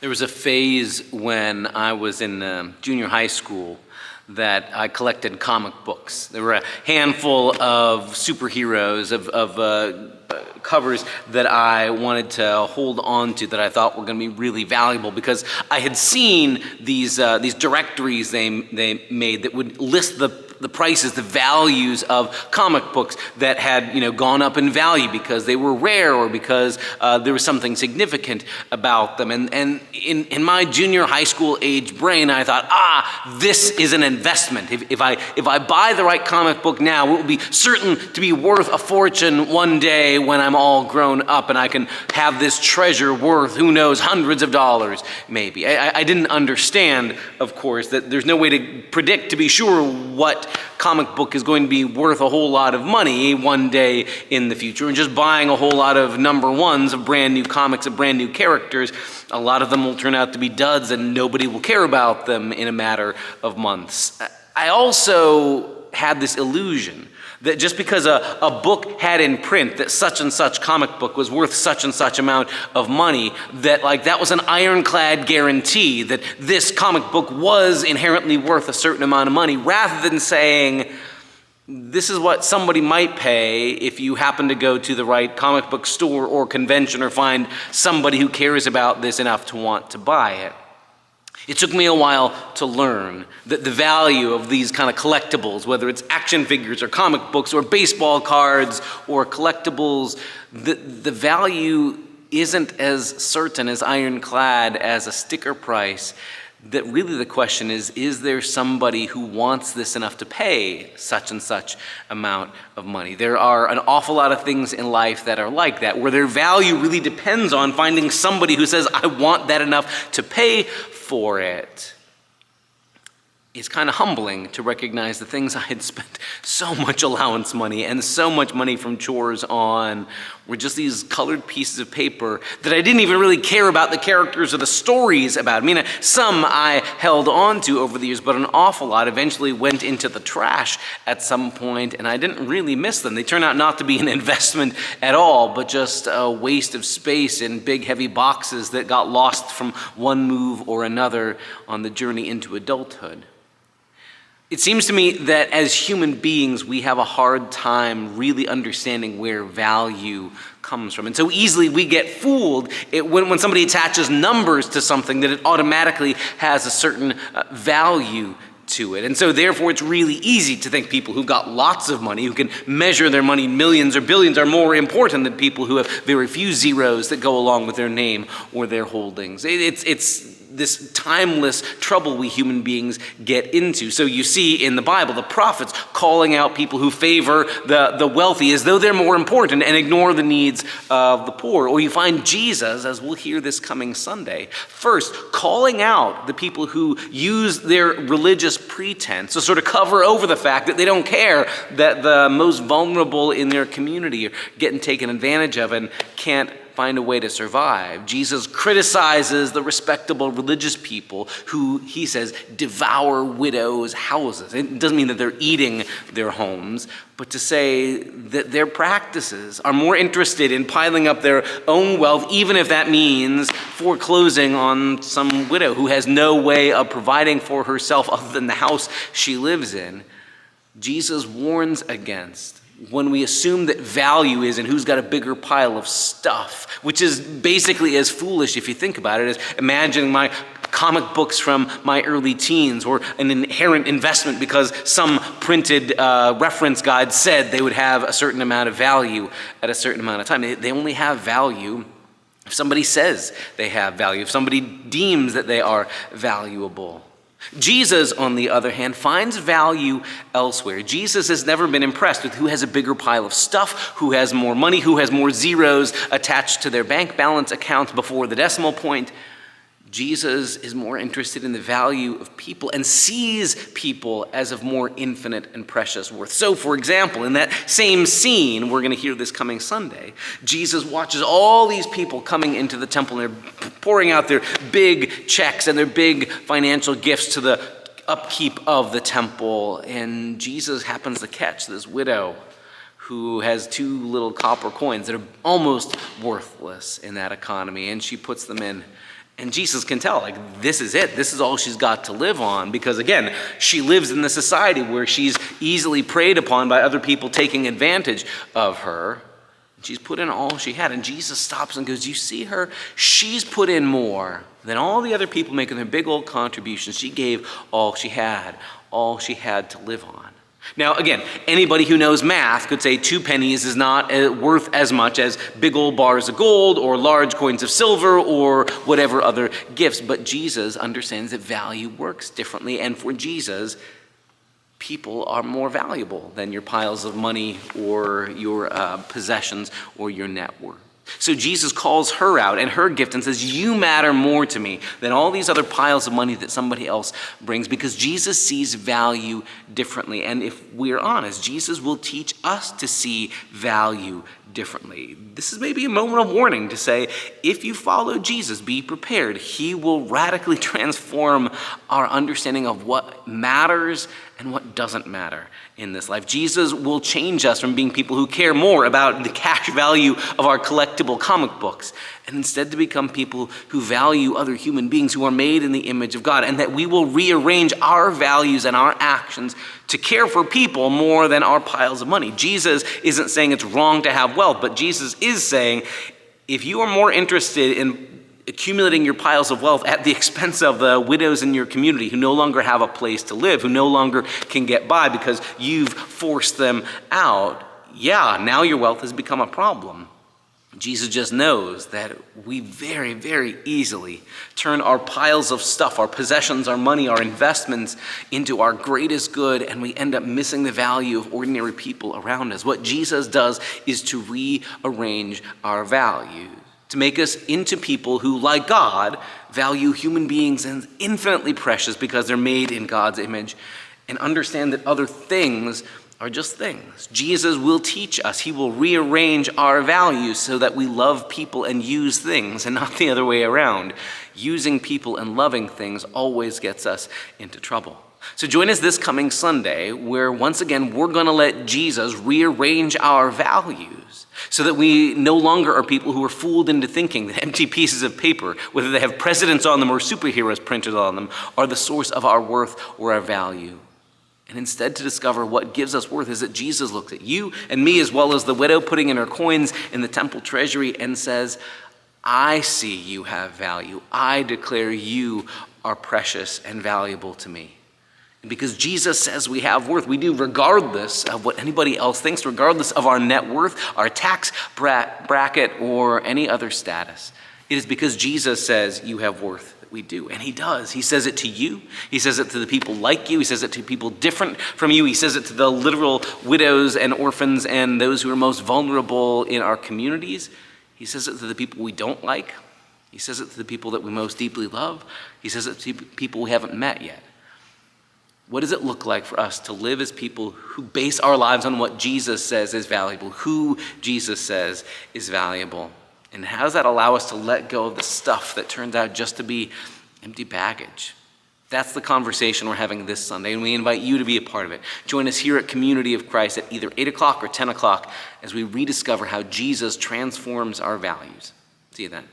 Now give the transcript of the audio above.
There was a phase when I was in junior high school that I collected comic books. There were a handful of superheroes, of covers that I wanted to hold on to that I thought were going to be really valuable because I had seen these directories they made that would list the prices, the values of comic books that had gone up in value because they were rare or because there was something significant about them. And in my junior high school age brain, I thought, this is an investment. If I buy the right comic book now, it will be certain to be worth a fortune one day when I'm all grown up and I can have this treasure worth, who knows, hundreds of dollars maybe. I didn't understand, of course, that there's no way to predict to be sure what comic book is going to be worth a whole lot of money one day in the future. And just buying a whole lot of number ones of brand new comics of brand new characters, a lot of them will turn out to be duds and nobody will care about them in a matter of months. I also had this illusion that just because a book had in print that such and such comic book was worth such and such amount of money, that was an ironclad guarantee that this comic book was inherently worth a certain amount of money, rather than saying, this is what somebody might pay if you happen to go to the right comic book store or convention or find somebody who cares about this enough to want to buy it. It took me a while to learn that the value of these kind of collectibles, whether it's action figures or comic books or baseball cards or collectibles, the value isn't as certain, as ironclad as a sticker price. That really the question is there somebody who wants this enough to pay such and such amount of money? There are an awful lot of things in life that are like that, where their value really depends on finding somebody who says, I want that enough to pay for it. It's kind of humbling to recognize the things I had spent so much allowance money and so much money from chores on were just these colored pieces of paper that I didn't even really care about the characters or the stories about. I mean, some I held on to over the years, but an awful lot eventually went into the trash at some point, and I didn't really miss them. They turned out not to be an investment at all, but just a waste of space in big, heavy boxes that got lost from one move or another on the journey into adulthood. It seems to me that as human beings, we have a hard time really understanding where value comes from. And so easily we get fooled when somebody attaches numbers to something that it automatically has a certain value to it. And so therefore it's really easy to think people who've got lots of money, who can measure their money in millions or billions, are more important than people who have very few zeros that go along with their name or their holdings. It's this timeless trouble we human beings get into. So you see in the Bible, the prophets calling out people who favor the wealthy as though they're more important and ignore the needs of the poor. Or you find Jesus, as we'll hear this coming Sunday, first calling out the people who use their religious pretense to sort of cover over the fact that they don't care that the most vulnerable in their community are getting taken advantage of and can't find a way to survive. Jesus criticizes the respectable religious people who, he says, devour widows' houses. It doesn't mean that they're eating their homes, but to say that their practices are more interested in piling up their own wealth, even if that means foreclosing on some widow who has no way of providing for herself other than the house she lives in. Jesus warns against when we assume that value is in who's got a bigger pile of stuff, which is basically as foolish if you think about it as imagining my comic books from my early teens or an inherent investment because some printed reference guide said they would have a certain amount of value at a certain amount of time. They only have value if somebody says they have value, if somebody deems that they are valuable. Jesus, on the other hand, finds value elsewhere. Jesus has never been impressed with who has a bigger pile of stuff, who has more money, who has more zeros attached to their bank balance account before the decimal point. Jesus is more interested in the value of people and sees people as of more infinite and precious worth. So, for example, in that same scene, we're going to hear this coming Sunday, Jesus watches all these people coming into the temple and they're pouring out their big checks and their big financial gifts to the upkeep of the temple. And Jesus happens to catch this widow who has 2 little copper coins that are almost worthless in that economy, and she puts them in And Jesus can tell, like, this is it. This is all she's got to live on. Because again, she lives in the society where she's easily preyed upon by other people taking advantage of her. She's put in all she had. And Jesus stops and goes, you see her? She's put in more than all the other people making their big old contributions. She gave all she had to live on. Now, again, anybody who knows math could say 2 pennies is not worth as much as big old bars of gold or large coins of silver or whatever other gifts. But Jesus understands that value works differently. And for Jesus, people are more valuable than your piles of money or your possessions or your net worth. So Jesus calls her out and her gift and says, you matter more to me than all these other piles of money that somebody else brings, because Jesus sees value differently. And if we're honest, Jesus will teach us to see value differently. This is maybe a moment of warning to say, if you follow Jesus, be prepared. He will radically transform our understanding of what matters and what doesn't matter in this life. Jesus will change us from being people who care more about the cash value of our collectible comic books, and instead to become people who value other human beings who are made in the image of God, and that we will rearrange our values and our actions to care for people more than our piles of money. Jesus isn't saying it's wrong to have wealth, but Jesus is saying, if you are more interested in accumulating your piles of wealth at the expense of the widows in your community who no longer have a place to live, who no longer can get by because you've forced them out, now your wealth has become a problem. Jesus just knows that we very, very easily turn our piles of stuff, our possessions, our money, our investments into our greatest good, and we end up missing the value of ordinary people around us. What Jesus does is to rearrange our values, to make us into people who, like God, value human beings as infinitely precious because they're made in God's image, and understand that other things are just things. Jesus will teach us. He will rearrange our values so that we love people and use things, and not the other way around. Using people and loving things always gets us into trouble. So join us this coming Sunday, where once again we're going to let Jesus rearrange our values so that we no longer are people who are fooled into thinking that empty pieces of paper, whether they have presidents on them or superheroes printed on them, are the source of our worth or our value. And instead to discover what gives us worth is that Jesus looks at you and me, as well as the widow putting in her coins in the temple treasury, and says, I see you have value. I declare you are precious and valuable to me. And because Jesus says we have worth, we do regardless of what anybody else thinks, regardless of our net worth, our tax bracket, or any other status. It is because Jesus says you have worth. We do, and he does. He says it to you. He says it to the people like you. He says it to people different from you. He says it to the literal widows and orphans and those who are most vulnerable in our communities. He says it to the people we don't like. He says it to the people that we most deeply love. He says it to people we haven't met yet. What does it look like for us to live as people who base our lives on what Jesus says is valuable, who Jesus says is valuable? And how does that allow us to let go of the stuff that turns out just to be empty baggage? That's the conversation we're having this Sunday, and we invite you to be a part of it. Join us here at Community of Christ at either 8 o'clock or 10 o'clock as we rediscover how Jesus transforms our values. See you then.